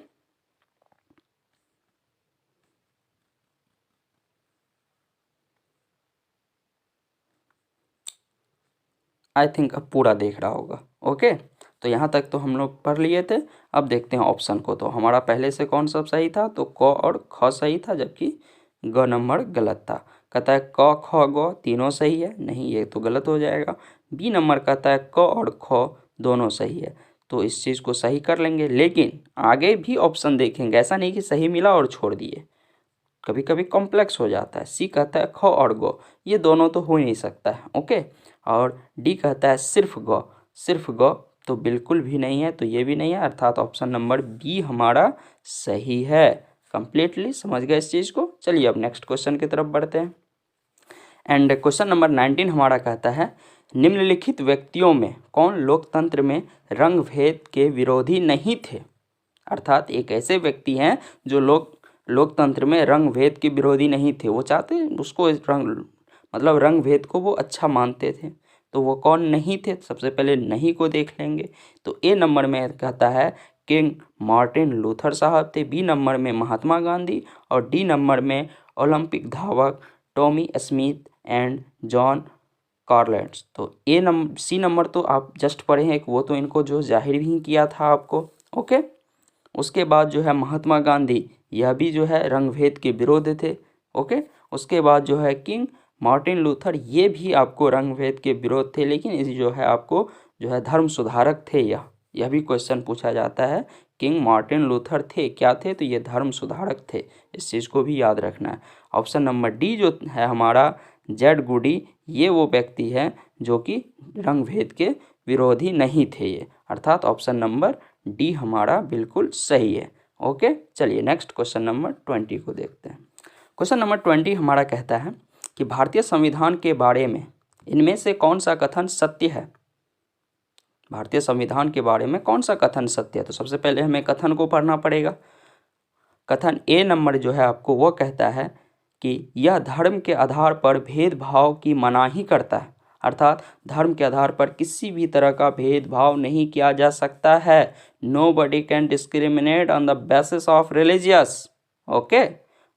आई थिंक अब पूरा देख रहा होगा। ओके, तो यहाँ तक तो हम लोग पढ़ लिए थे। अब देखते हैं ऑप्शन को। तो हमारा पहले से कौन सा सही था? तो क और ख सही था जबकि ग नंबर गलत था। कहता है क ख ग तीनों सही है, नहीं ये तो गलत हो जाएगा। बी नंबर कहता है क और ख दोनों सही है, तो इस चीज़ को सही कर लेंगे। लेकिन आगे भी ऑप्शन देखेंगे, ऐसा नहीं कि सही मिला और छोड़ दिए, कभी कभी कॉम्प्लेक्स हो जाता है। सी कहता है ख और ग, ये दोनों तो हो ही नहीं सकता है। ओके, और डी कहता है सिर्फ ग, तो बिल्कुल भी नहीं है, तो ये भी नहीं है, अर्थात ऑप्शन नंबर बी हमारा सही है। कंप्लीटली समझ गए इस चीज़ को। चलिए अब नेक्स्ट क्वेश्चन की तरफ बढ़ते हैं। एंड क्वेश्चन नंबर 19 हमारा कहता है निम्नलिखित व्यक्तियों में कौन लोकतंत्र में रंग भेद के विरोधी नहीं थे। अर्थात एक ऐसे व्यक्ति हैं जो लोकतंत्र में रंग भेद के विरोधी नहीं थे, वो चाहते उसको रंग भेद को वो अच्छा मानते थे। तो वो कौन नहीं थे? सबसे पहले नहीं को देख लेंगे। तो ए नंबर में कहता है किंग मार्टिन लूथर साहब थे, बी नंबर में महात्मा गांधी, और डी नंबर में ओलंपिक धावक टॉमी स्मिथ एंड जॉन कार्लेट्स। तो सी नंबर तो आप जस्ट पढ़े हैं, वो तो इनको जो जाहिर भी किया था आपको। ओके, उसके बाद जो है महात्मा गांधी, यह भी जो है रंग भेद के विरोध थे। ओके, उसके बाद जो है किंग मार्टिन लूथर, ये भी आपको रंग भेद के विरोध थे, लेकिन इस जो है आपको जो है धर्म सुधारक थे। यह भी क्वेश्चन पूछा जाता है, किंग मार्टिन लूथर थे क्या थे? तो ये धर्म सुधारक थे, इस चीज़ को भी याद रखना है। ऑप्शन नंबर डी जो है हमारा जेड गुडी, ये वो व्यक्ति है जो कि रंग भेद के विरोधी नहीं थे ये, अर्थात ऑप्शन नंबर डी हमारा बिल्कुल सही है। ओके, चलिए नेक्स्ट क्वेश्चन नंबर 20 को देखते हैं। क्वेश्चन नंबर 20 हमारा कहता है कि भारतीय संविधान के बारे में इनमें से कौन सा कथन सत्य है। भारतीय संविधान के बारे में कौन सा कथन सत्य है? तो सबसे पहले हमें कथन को पढ़ना पड़ेगा। कथन ए नंबर जो है आपको वो कहता है कि यह धर्म के आधार पर भेदभाव की मनाही करता है, अर्थात धर्म के आधार पर किसी भी तरह का भेदभाव नहीं किया जा सकता है। Nobody can discriminate on the basis of religious. Okay,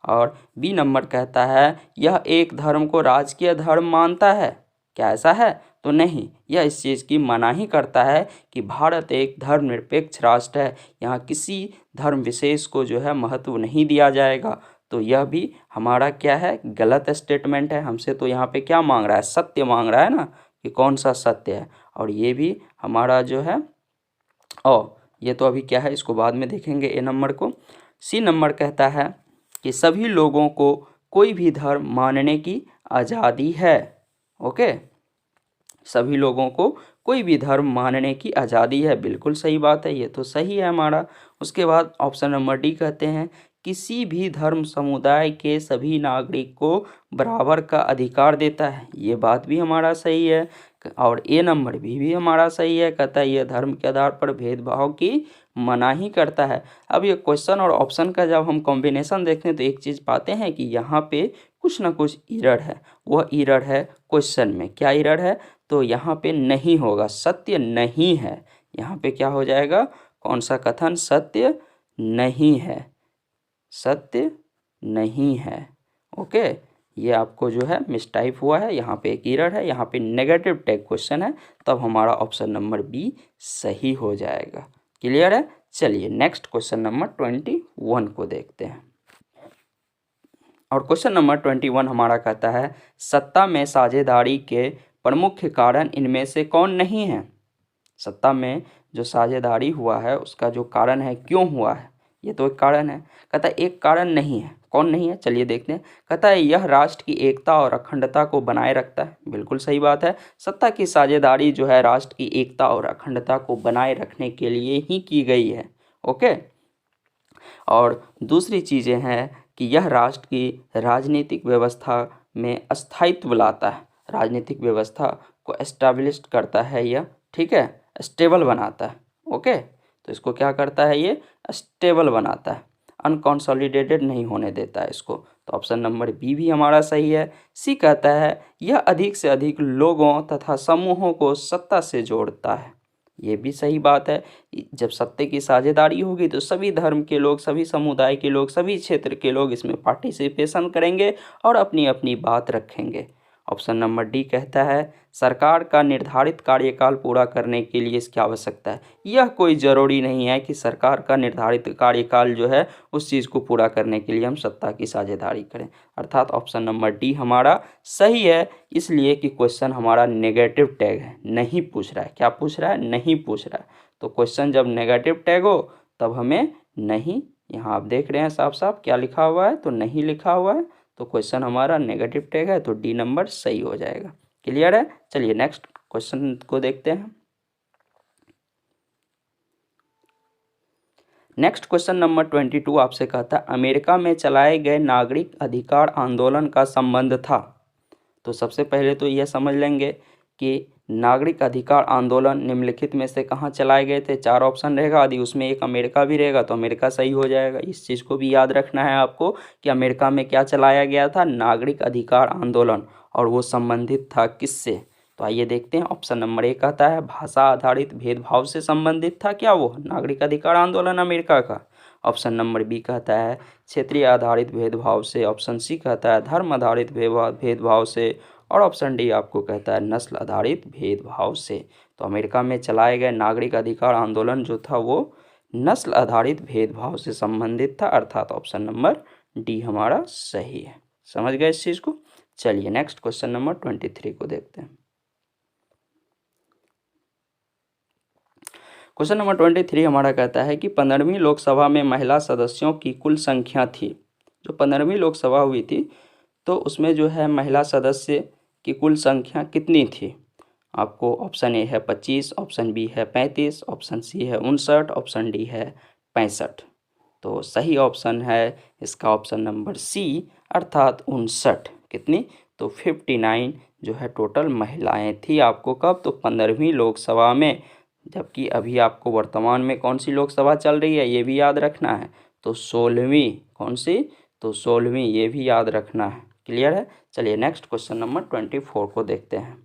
और बी नंबर कहता है यह एक धर्म को राजकीय धर्म मानता है। क्या ऐसा है? तो नहीं, यह इस चीज़ की मनाही करता है कि भारत एक धर्मनिरपेक्ष राष्ट्र है, यहाँ किसी धर्म विशेष को जो है महत्व नहीं दिया जाएगा। तो यह भी हमारा क्या है? गलत स्टेटमेंट है। हमसे तो यहाँ पे क्या मांग रहा है? सत्य मांग रहा है ना, कि कौन सा सत्य है। और ये भी हमारा जो है ये तो अभी क्या है, इसको बाद में देखेंगे ए नंबर को। सी नंबर कहता है कि सभी लोगों को कोई भी धर्म मानने की आज़ादी है। ओके, सभी लोगों को कोई भी धर्म मानने की आज़ादी है, बिल्कुल सही बात है, ये तो सही है हमारा। उसके बाद ऑप्शन नंबर डी कहते हैं किसी भी धर्म समुदाय के सभी नागरिक को बराबर का अधिकार देता है, ये बात भी हमारा सही है। और ए नंबर भी हमारा सही है, कहता है यह धर्म के आधार पर भेदभाव की मनाही करता है। अब ये क्वेश्चन और ऑप्शन का जब हम कॉम्बिनेशन देखते हैं तो एक चीज़ पाते हैं कि यहाँ पे कुछ ना कुछ एरर है। वह एरर है क्वेश्चन में, क्या एरर है, तो यहाँ पे नहीं होगा, सत्य नहीं है। यहाँ पे क्या हो जाएगा, कौन सा कथन, सत्य नहीं है, सत्य नहीं है। ओके, ये आपको जो है मिसटाइप हुआ है, यहाँ पे एक एरर है, यहाँ पे नेगेटिव टैग क्वेश्चन है, तब हमारा ऑप्शन नंबर बी सही हो जाएगा। क्लियर है। चलिए नेक्स्ट क्वेश्चन नंबर 21 को देखते हैं। और क्वेश्चन नंबर 21 हमारा कहता है सत्ता में साझेदारी के प्रमुख कारण इनमें से कौन नहीं है। सत्ता में जो साझेदारी हुआ है उसका जो कारण है, क्यों हुआ है, ये तो एक कारण है। कहता है एक कारण नहीं है, कौन नहीं है, चलिए देखते हैं। कहता है यह राष्ट्र की एकता और अखंडता को बनाए रखता है, बिल्कुल सही बात है। सत्ता की साझेदारी जो है राष्ट्र की एकता और अखंडता को बनाए रखने के लिए ही की गई है। ओके, और दूसरी चीज़ें हैं कि यह राष्ट्र की राजनीतिक व्यवस्था में स्थायित्व लाता है, राजनीतिक व्यवस्था को एस्टैब्लिश करता है यह, ठीक है, स्टेबल बनाता है। ओके, तो इसको क्या करता है, ये स्टेबल बनाता है, अनकॉन्सोलिडेटेड नहीं होने देता है इसको। तो ऑप्शन नंबर बी भी हमारा सही है। सी कहता है यह अधिक से अधिक लोगों तथा समूहों को सत्ता से जोड़ता है, ये भी सही बात है। जब सत्ता की साझेदारी होगी तो सभी धर्म के लोग, सभी समुदाय के लोग, सभी क्षेत्र के लोग इसमें पार्टिसिपेशन करेंगे और अपनी अपनी बात रखेंगे। ऑप्शन नंबर डी कहता है सरकार का निर्धारित कार्यकाल पूरा करने के लिए इसकी आवश्यकता है। यह कोई ज़रूरी नहीं है कि सरकार का निर्धारित कार्यकाल जो है उस चीज़ को पूरा करने के लिए हम सत्ता की साझेदारी करें, अर्थात ऑप्शन नंबर डी हमारा सही है। इसलिए कि क्वेश्चन हमारा नेगेटिव टैग है, नहीं पूछ रहा है, क्या पूछ रहा है, नहीं पूछ रहा है। तो क्वेश्चन जब नेगेटिव टैग हो तब हमें नहीं, यहाँ आप देख रहे हैं साफ साफ क्या लिखा हुआ है, तो नहीं लिखा हुआ है, तो क्वेश्चन हमारा नेगेटिव टैग है, तो डी नंबर सही हो जाएगा। क्लियर है। चलिए नेक्स्ट क्वेश्चन को देखते हैं। नेक्स्ट क्वेश्चन नंबर 22 आपसे कहता है अमेरिका में चलाए गए नागरिक अधिकार आंदोलन का संबंध था। तो सबसे पहले तो यह समझ लेंगे कि नागरिक अधिकार आंदोलन निम्नलिखित में से कहाँ चलाए गए थे। चार ऑप्शन रहेगा, यदि उसमें एक अमेरिका भी रहेगा तो अमेरिका सही हो जाएगा। इस चीज़ को भी याद रखना है आपको कि अमेरिका में क्या चलाया गया था, नागरिक अधिकार आंदोलन, और वो संबंधित था किससे। तो आइए देखते हैं। ऑप्शन नंबर ए कहता है भाषा आधारित भेदभाव से संबंधित था क्या वो नागरिक अधिकार आंदोलन अमेरिका का। ऑप्शन नंबर बी कहता है क्षेत्रीय आधारित भेदभाव से। ऑप्शन सी कहता है धर्म आधारित भेदभाव से। और ऑप्शन डी आपको कहता है नस्ल आधारित भेदभाव से। तो अमेरिका में चलाए गए नागरिक अधिकार आंदोलन जो था वो नस्ल आधारित भेदभाव से संबंधित था, अर्थात ऑप्शन नंबर डी हमारा सही है। समझ गए इस चीज़ को। चलिए नेक्स्ट क्वेश्चन नंबर 23 को देखते हैं। क्वेश्चन नंबर 23 हमारा कहता है कि 15वीं लोकसभा में महिला सदस्यों की कुल संख्या थी। जो 15वीं लोकसभा हुई थी तो उसमें जो है महिला सदस्य की कुल संख्या कितनी थी। आपको ऑप्शन ए है 25, ऑप्शन बी है 35, ऑप्शन सी है 59, ऑप्शन डी है 65। तो सही ऑप्शन है इसका ऑप्शन नंबर सी, अर्थात 59। कितनी, तो 59 जो है टोटल महिलाएं थी आपको कब, तो 15वीं लोकसभा में। जबकि अभी आपको वर्तमान में कौन सी लोकसभा चल रही है ये भी याद रखना है, तो 16वीं। कौन सी, तो 16वीं, ये भी याद रखना है। क्लियर है। चलिए नेक्स्ट क्वेश्चन नंबर 24 को देखते हैं।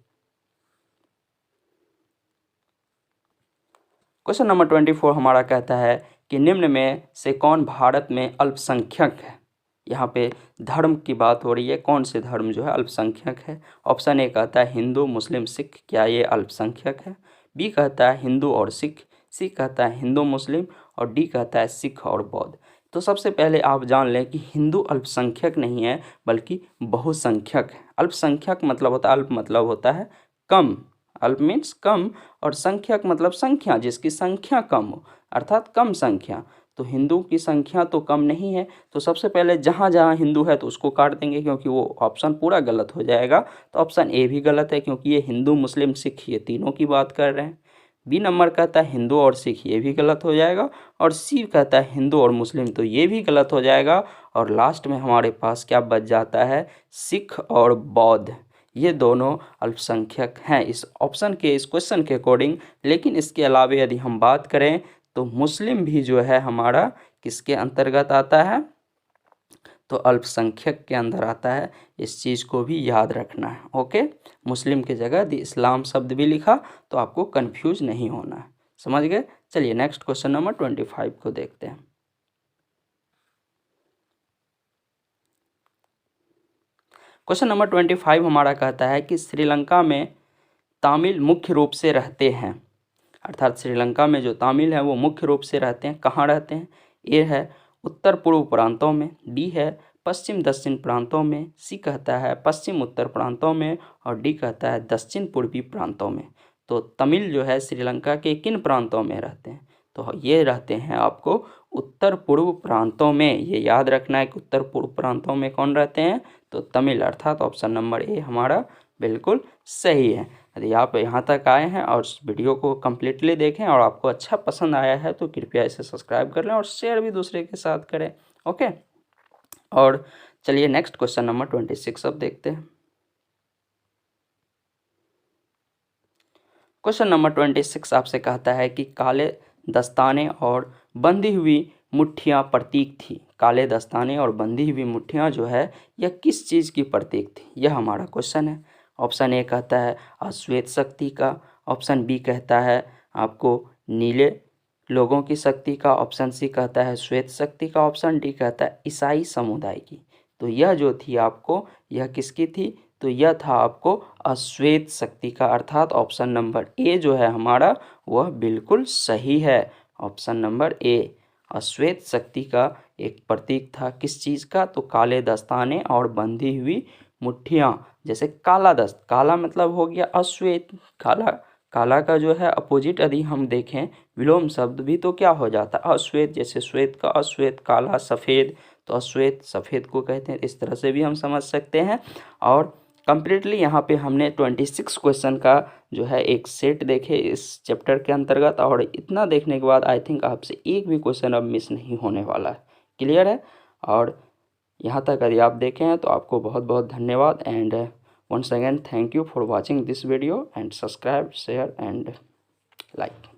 क्वेश्चन नंबर 24 हमारा कहता है कि निम्न में से कौन भारत में अल्पसंख्यक है। यहाँ पे धर्म की बात हो रही है, कौन से धर्म जो है अल्पसंख्यक है। ऑप्शन ए कहता है हिंदू मुस्लिम सिख, क्या ये अल्पसंख्यक है। बी कहता है हिंदू और सिख, सी कहता है हिंदू मुस्लिम, और डी कहता है सिख और बौद्ध। तो सबसे पहले आप जान लें कि हिंदू अल्पसंख्यक नहीं है बल्कि बहुसंख्यक है। अल्पसंख्यक मतलब होता है, अल्प मतलब होता है कम, अल्प मीन्स कम, और संख्यक मतलब संख्या, जिसकी संख्या कम हो, अर्थात कम संख्या। तो हिंदू की संख्या तो कम नहीं है, तो सबसे पहले जहाँ जहाँ हिंदू है तो उसको काट देंगे, क्योंकि वो ऑप्शन पूरा गलत हो जाएगा। तो ऑप्शन ए भी गलत है, क्योंकि ये हिंदू मुस्लिम सिख ये तीनों की बात कर रहे हैं। बी नंबर कहता है हिंदू और सिख, ये भी गलत हो जाएगा। और सी कहता है हिंदू और मुस्लिम, तो ये भी गलत हो जाएगा। और लास्ट में हमारे पास क्या बच जाता है, सिख और बौद्ध, ये दोनों अल्पसंख्यक हैं इस ऑप्शन के, इस क्वेश्चन के अकॉर्डिंग। लेकिन इसके अलावा यदि हम बात करें तो मुस्लिम भी जो है हमारा किसके अंतर्गत आता है, तो अल्पसंख्यक के अंदर आता है। इस चीज़ को भी याद रखना है। ओके, मुस्लिम की जगह द इस्लाम शब्द भी लिखा, तो आपको कंफ्यूज नहीं होना है। समझ गए। चलिए नेक्स्ट क्वेश्चन नंबर 25 को देखते हैं। क्वेश्चन नंबर 25 हमारा कहता है कि श्रीलंका में तमिल मुख्य रूप से रहते हैं, अर्थात श्रीलंका में जो तमिल है वो मुख्य रूप से रहते हैं। कहाँ रहते हैं? ए है उत्तर पूर्व प्रांतों में, बी है पश्चिम दक्षिण प्रांतों में, सी कहता है पश्चिम उत्तर प्रांतों में, और डी कहता है दक्षिण पूर्वी प्रांतों में। तो तमिल जो है श्रीलंका के किन प्रांतों में रहते हैं? तो ये रहते हैं आपको उत्तर पूर्व प्रांतों में। ये याद रखना है कि उत्तर पूर्व प्रांतों में कौन रहते हैं, तो तमिल, अर्थात ऑप्शन नंबर ए हमारा बिल्कुल सही है। यदि आप यहाँ तक आए हैं और इस वीडियो को कम्प्लीटली देखें और आपको अच्छा पसंद आया है तो कृपया इसे सब्सक्राइब कर लें और शेयर भी दूसरे के साथ करें। ओके, और चलिए नेक्स्ट क्वेश्चन नंबर 26 अब देखते हैं। क्वेश्चन नंबर 26 आपसे कहता है कि काले दस्ताने और बंधी हुई मुट्ठियाँ प्रतीक थी। काले दस्ताने और बंधी हुई मुट्ठियाँ जो है यह किस चीज़ की प्रतीक थी, यह हमारा क्वेश्चन है। ऑप्शन ए कहता है अश्वेत शक्ति का, ऑप्शन बी कहता है आपको नीले लोगों की शक्ति का, ऑप्शन सी कहता है श्वेत शक्ति का, ऑप्शन डी कहता है ईसाई समुदाय की। तो यह जो थी आपको, यह किसकी थी, तो यह था आपको अश्वेत शक्ति का, अर्थात ऑप्शन नंबर ए जो है हमारा वह बिल्कुल सही है। ऑप्शन नंबर ए अश्वेत शक्ति का एक प्रतीक था, किस चीज़ का, तो काले दस्ताने और बंधी हुई मुट्ठियाँ। जैसे काला दस्त, काला मतलब हो गया अश्वेत, काला, काला का जो है अपोजिट यदि हम देखें विलोम शब्द भी तो क्या हो जाता है अश्वेत। जैसे श्वेत का अश्वेत, काला सफ़ेद, तो अश्वेत सफ़ेद को कहते हैं। इस तरह से भी हम समझ सकते हैं। और कम्प्लीटली यहाँ पे हमने 26 क्वेश्चन का जो है एक सेट देखे इस चैप्टर के अंतर्गत, और इतना देखने के बाद आई थिंक आपसे एक भी क्वेश्चन अब मिस नहीं होने वाला है। क्लियर है? और यहाँ तक यदि आप देखे हैं तो आपको बहुत बहुत धन्यवाद। And once again thank you for watching this video and subscribe, share and like.